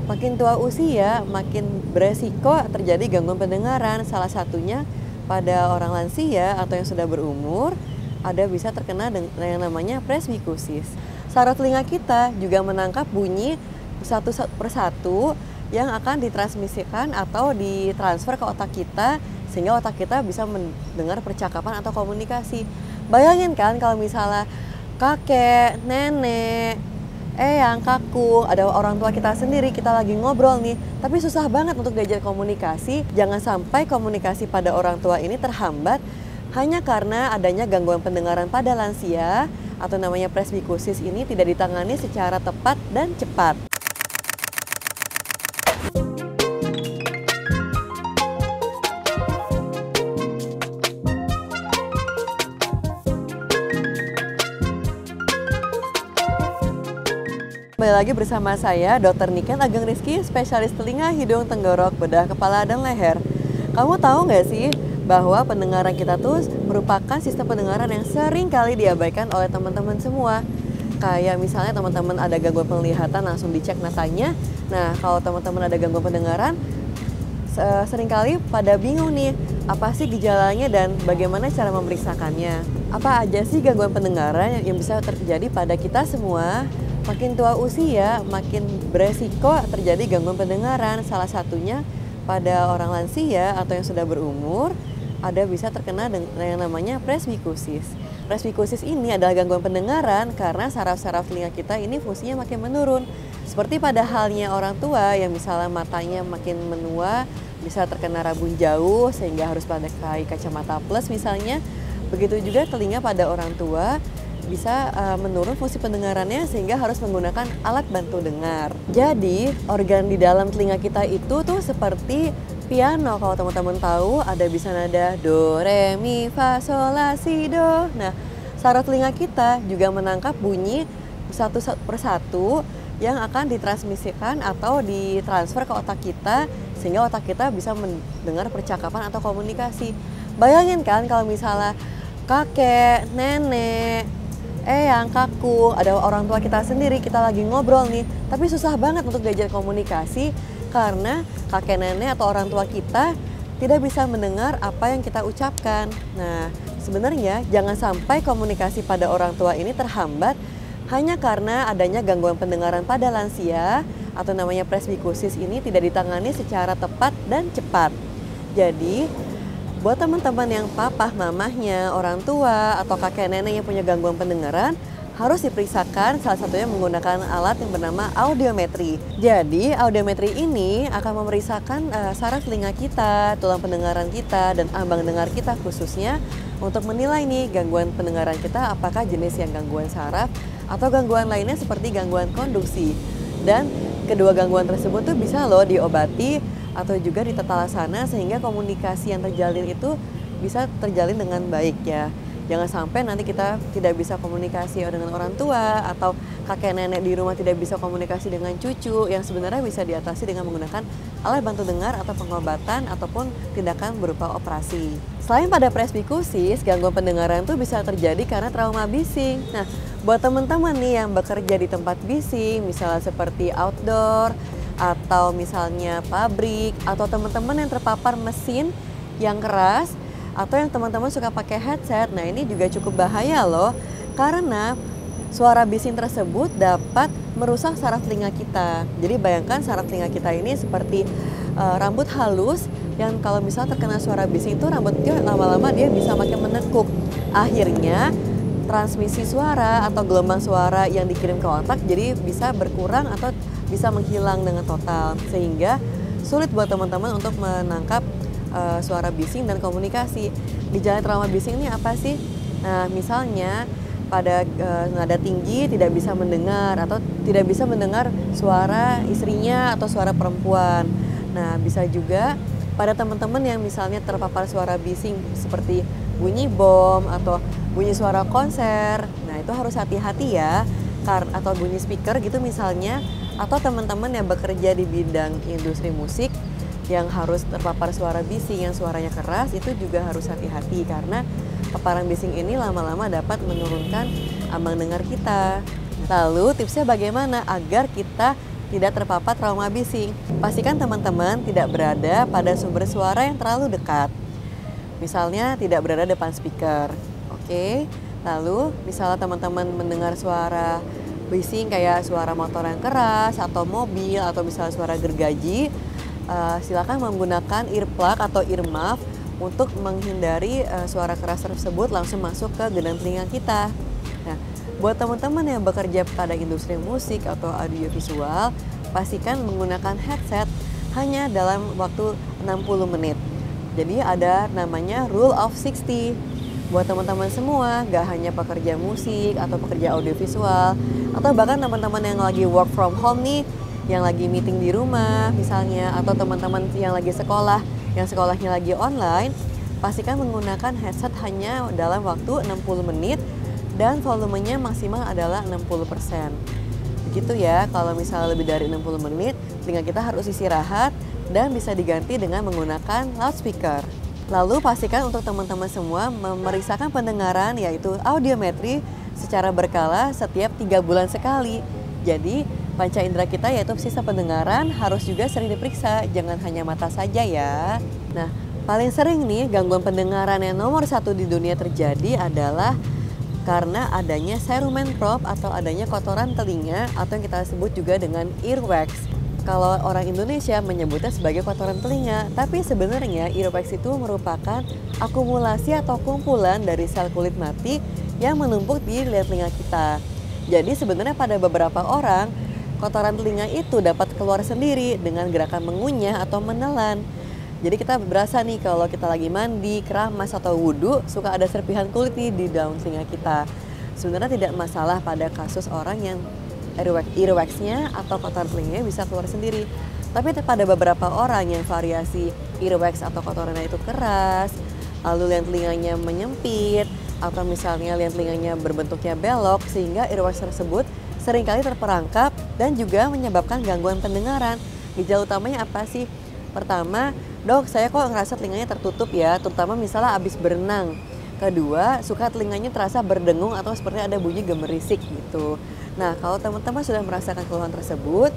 Makin tua usia, makin beresiko terjadi gangguan pendengaran. Salah satunya pada orang lansia atau yang sudah berumur, ada bisa terkena dengan yang namanya presbikusis. Saraf telinga kita juga menangkap bunyi satu persatu yang akan ditransmisikan atau ditransfer ke otak kita, sehingga otak kita bisa mendengar percakapan atau komunikasi. Bayangin kan kalau misalnya kakek, nenek, yang kakung, ada orang tua kita sendiri, kita lagi ngobrol nih, tapi susah banget untuk diajak komunikasi. Jangan sampai komunikasi pada orang tua ini terhambat hanya karena adanya gangguan pendengaran pada lansia atau namanya presbikusis ini tidak ditangani secara tepat dan cepat. Kembali lagi bersama saya, Dr. Niken Ageng Rizky, spesialis telinga, hidung, tenggorok, bedah kepala, dan leher. Kamu tahu nggak sih bahwa pendengaran kita tuh merupakan sistem pendengaran yang sering kali diabaikan oleh teman-teman semua. Kayak misalnya teman-teman ada gangguan penglihatan, langsung dicek matanya. Nah, kalau teman-teman ada gangguan pendengaran, seringkali pada bingung nih, apa sih gejalanya dan bagaimana cara memeriksakannya. Apa aja sih gangguan pendengaran yang bisa terjadi pada kita semua? Makin tua usia, makin beresiko terjadi gangguan pendengaran. Salah satunya pada orang lansia atau yang sudah berumur, ada bisa terkena dengan yang namanya presbikusis. Presbikusis ini adalah gangguan pendengaran karena saraf-saraf telinga kita ini fungsinya makin menurun. Seperti pada halnya orang tua yang misalnya matanya makin menua, bisa terkena rabun jauh sehingga harus pakai kacamata plus misalnya. Begitu juga telinga pada orang tua bisa menurun fungsi pendengarannya sehingga harus menggunakan alat bantu dengar. Jadi organ di dalam telinga kita itu tuh seperti piano. Kalau teman-teman tahu ada bisa nada do, re, mi, fa, sol, la, si, do. Nah, saraf telinga kita juga menangkap bunyi satu persatu yang akan ditransmisikan atau ditransfer ke otak kita, sehingga otak kita bisa mendengar percakapan atau komunikasi. Bayangin kan kalau misalnya kakek, nenek, yang kakung, ada orang tua kita sendiri, kita lagi ngobrol nih, tapi susah banget untuk diajak komunikasi karena kakek nenek atau orang tua kita tidak bisa mendengar apa yang kita ucapkan. Nah, sebenarnya jangan sampai komunikasi pada orang tua ini terhambat hanya karena adanya gangguan pendengaran pada lansia atau namanya presbikusis ini tidak ditangani secara tepat dan cepat. Jadi, buat teman-teman yang papah mamahnya, orang tua, atau kakek nenek yang punya gangguan pendengaran, harus diperiksakan salah satunya menggunakan alat yang bernama audiometri. Jadi, audiometri ini akan memeriksakan saraf telinga kita, tulang pendengaran kita, dan ambang dengar kita khususnya untuk menilai nih gangguan pendengaran kita apakah jenis yang gangguan saraf atau gangguan lainnya seperti gangguan konduksi. Dan kedua gangguan tersebut tuh bisa loh diobati atau juga ditata laksana sehingga komunikasi yang terjalin itu bisa terjalin dengan baik ya. Jangan sampai nanti kita tidak bisa komunikasi dengan orang tua atau kakek nenek di rumah tidak bisa komunikasi dengan cucu yang sebenarnya bisa diatasi dengan menggunakan alat bantu dengar atau pengobatan ataupun tindakan berupa operasi. Selain pada presbikusis, gangguan pendengaran itu bisa terjadi karena trauma bising. Nah, buat teman-teman nih yang bekerja di tempat bising, misalnya seperti outdoor, atau misalnya pabrik, atau teman-teman yang terpapar mesin yang keras, atau yang teman-teman suka pakai headset. Nah, ini juga cukup bahaya loh, karena suara bising tersebut dapat merusak saraf telinga kita. Jadi bayangkan saraf telinga kita ini seperti rambut halus yang kalau misalnya terkena suara bising itu rambutnya lama-lama dia bisa makin menekuk. Akhirnya transmisi suara atau gelombang suara yang dikirim ke otak jadi bisa berkurang atau bisa menghilang dengan total, sehingga sulit buat teman-teman untuk menangkap suara bising dan komunikasi. Gejala trauma bising ini apa sih? Nah, misalnya pada nada tinggi tidak bisa mendengar atau tidak bisa mendengar suara istrinya atau suara perempuan. Nah, bisa juga pada teman-teman yang misalnya terpapar suara bising seperti bunyi bom atau bunyi suara konser. Nah, itu harus hati-hati ya, atau bunyi speaker gitu misalnya. Atau teman-teman yang bekerja di bidang industri musik yang harus terpapar suara bising yang suaranya keras, itu juga harus hati-hati karena paparan bising ini lama-lama dapat menurunkan ambang dengar kita. Lalu tipsnya bagaimana agar kita tidak terpapar trauma bising. Pastikan teman-teman tidak berada pada sumber suara yang terlalu dekat. Misalnya tidak berada depan speaker. Oke. Lalu misalnya teman-teman mendengar suara bising kayak suara motor yang keras atau mobil atau misalnya suara gergaji, silakan menggunakan earplug atau earmuff untuk menghindari suara keras tersebut langsung masuk ke gendang telinga kita. Nah, buat teman-teman yang bekerja pada industri musik atau audiovisual, pastikan menggunakan headset hanya dalam waktu 60 menit. Jadi ada namanya Rule of 60. Buat teman-teman semua, gak hanya pekerja musik atau pekerja audiovisual, atau bahkan teman-teman yang lagi work from home nih, yang lagi meeting di rumah misalnya, atau teman-teman yang lagi sekolah, yang sekolahnya lagi online, pastikan menggunakan headset hanya dalam waktu 60 menit dan volumenya maksimal adalah 60%. Begitu ya, kalau misalnya lebih dari 60 menit, telinga kita harus istirahat dan bisa diganti dengan menggunakan loudspeaker. Lalu pastikan untuk teman-teman semua memeriksakan pendengaran yaitu audiometri secara berkala setiap 3 bulan sekali. Jadi panca indera kita yaitu sistem pendengaran harus juga sering diperiksa, jangan hanya mata saja ya. Nah, paling sering nih gangguan pendengaran yang nomor 1 di dunia terjadi adalah karena adanya cerumen probe atau adanya kotoran telinga atau yang kita sebut juga dengan earwax. Kalau orang Indonesia menyebutnya sebagai kotoran telinga, tapi sebenarnya earwax itu merupakan akumulasi atau kumpulan dari sel kulit mati yang menumpuk di telinga kita. Jadi sebenarnya pada beberapa orang, kotoran telinga itu dapat keluar sendiri dengan gerakan mengunyah atau menelan. Jadi kita berasa nih kalau kita lagi mandi, keramas atau wudhu, suka ada serpihan kulit nih di dalam telinga kita. Sebenarnya tidak masalah pada kasus orang yang earwax-nya atau kotoran telinganya bisa keluar sendiri. Tapi pada beberapa orang yang variasi earwax atau kotorannya itu keras, lalu liang telinganya menyempit, atau misalnya liang telinganya berbentuknya belok sehingga earwax tersebut seringkali terperangkap dan juga menyebabkan gangguan pendengaran. Gejala utamanya apa sih? Pertama, dok saya kok ngerasa telinganya tertutup ya, terutama misalnya abis berenang. Kedua, suka telinganya terasa berdengung atau seperti ada bunyi gemerisik gitu. Nah, kalau teman-teman sudah merasakan keluhan tersebut,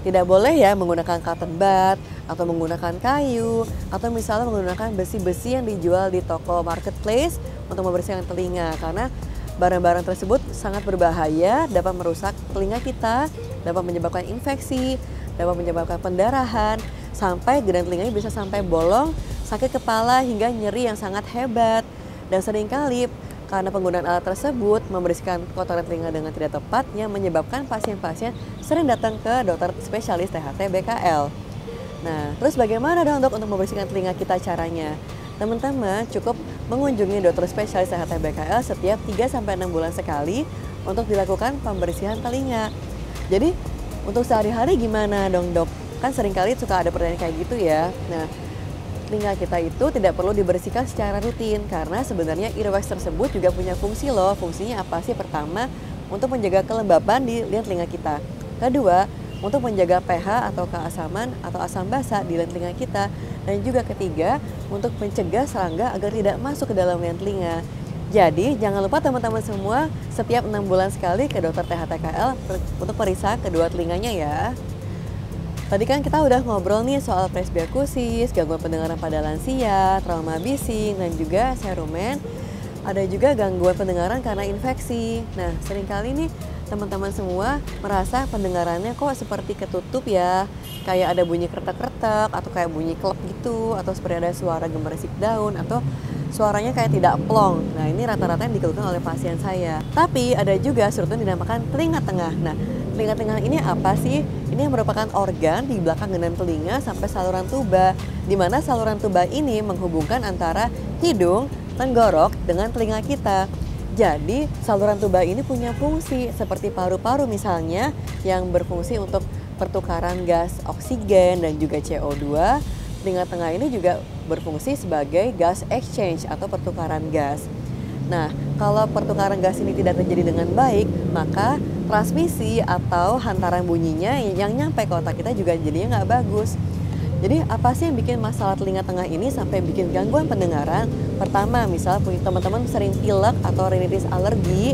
tidak boleh ya menggunakan cotton bud atau menggunakan kayu atau misalnya menggunakan besi-besi yang dijual di toko marketplace untuk membersihkan telinga karena barang-barang tersebut sangat berbahaya, dapat merusak telinga kita, dapat menyebabkan infeksi, dapat menyebabkan pendarahan, sampai gendang telinganya bisa sampai bolong, sakit kepala hingga nyeri yang sangat hebat. Dan seringkali karena penggunaan alat tersebut membersihkan kotoran telinga dengan tidak tepat yang menyebabkan pasien-pasien sering datang ke dokter spesialis THT BKL. Nah, terus bagaimana dong dok untuk membersihkan telinga kita caranya? Teman-teman cukup mengunjungi dokter spesialis THT BKL setiap 3-6 bulan sekali untuk dilakukan pembersihan telinga. Jadi untuk sehari-hari gimana dong dok? Kan seringkali suka ada pertanyaan kayak gitu ya. Nah, telinga kita itu tidak perlu dibersihkan secara rutin karena sebenarnya earwax tersebut juga punya fungsi loh. Fungsinya apa sih? Pertama, untuk menjaga kelembapan di liang telinga kita. Kedua, untuk menjaga pH atau keasaman atau asam basa di liang telinga kita. Dan juga ketiga, untuk mencegah serangga agar tidak masuk ke dalam liang telinga. Jadi jangan lupa teman-teman semua setiap 6 bulan sekali ke dokter THTKL untuk periksa kedua telinganya ya. Tadi kan kita udah ngobrol nih soal presbiokusis, gangguan pendengaran pada lansia, trauma bising, dan juga cerumen. Ada juga gangguan pendengaran karena infeksi. Nah, seringkali nih teman-teman semua merasa pendengarannya kok seperti ketutup ya. Kayak ada bunyi kretek-kretek, atau kayak bunyi klep gitu, atau seperti ada suara gemerisik daun, atau suaranya kayak tidak plong. Nah, ini rata-rata yang dikeluhkan oleh pasien saya. Tapi ada juga surut yang dinamakan telinga tengah. Nah, telinga tengah ini apa sih? Ini merupakan organ di belakang gendang telinga sampai saluran tuba, di mana saluran tuba ini menghubungkan antara hidung, tenggorok dengan telinga kita. Jadi saluran tuba ini punya fungsi seperti paru-paru misalnya yang berfungsi untuk pertukaran gas oksigen dan juga CO2. Telinga tengah ini juga berfungsi sebagai gas exchange atau pertukaran gas. Nah, kalau pertukaran gas ini tidak terjadi dengan baik, maka transmisi atau hantaran bunyinya yang nyampe ke otak kita juga jadinya nggak bagus. Jadi apa sih yang bikin masalah telinga tengah ini sampai bikin gangguan pendengaran? Pertama, misal punya teman-teman sering pilek atau rinitis alergi,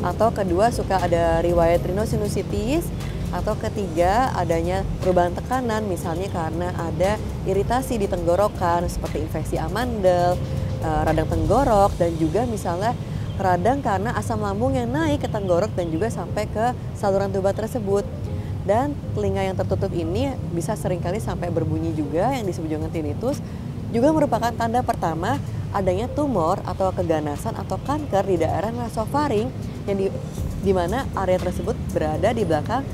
atau kedua suka ada riwayat rhinosinusitis, Atau ketiga, adanya perubahan tekanan, misalnya karena ada iritasi di tenggorokan seperti infeksi amandel, radang tenggorok, dan juga misalnya radang karena asam lambung yang naik ke tenggorok dan juga sampai ke saluran tuba tersebut. Dan telinga yang tertutup ini bisa seringkali sampai berbunyi juga yang disebut dengan tinnitus, juga merupakan tanda pertama adanya tumor atau keganasan atau kanker di daerah nasofaring yang di mana area tersebut berada di belakang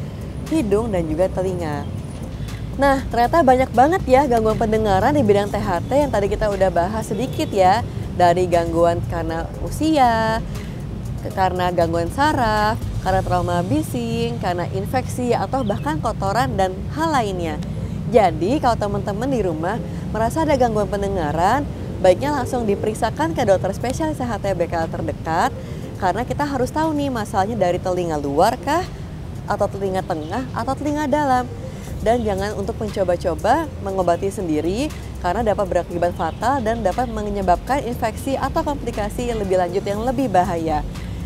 hidung dan juga telinga. Nah, ternyata banyak banget ya gangguan pendengaran di bidang THT yang tadi kita udah bahas sedikit ya. Dari gangguan karena usia, karena gangguan saraf, karena trauma bising, karena infeksi, atau bahkan kotoran dan hal lainnya. Jadi kalau teman-teman di rumah merasa ada gangguan pendengaran, baiknya langsung diperiksakan ke dokter spesialis THT BKL terdekat, karena kita harus tahu nih masalahnya dari telinga luar kah, atau telinga tengah, atau telinga dalam. Dan jangan untuk mencoba-coba mengobati sendiri karena dapat berakibat fatal dan dapat menyebabkan infeksi atau komplikasi yang lebih lanjut yang lebih bahaya.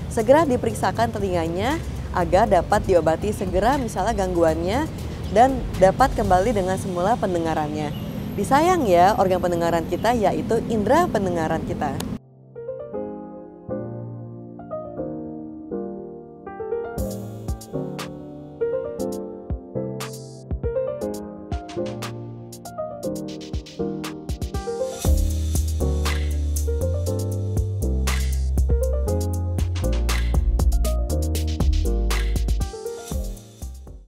Segera diperiksakan telinganya agar dapat diobati segera misalnya gangguannya dan dapat kembali dengan semula pendengarannya. Disayang ya organ pendengaran kita yaitu indera pendengaran kita.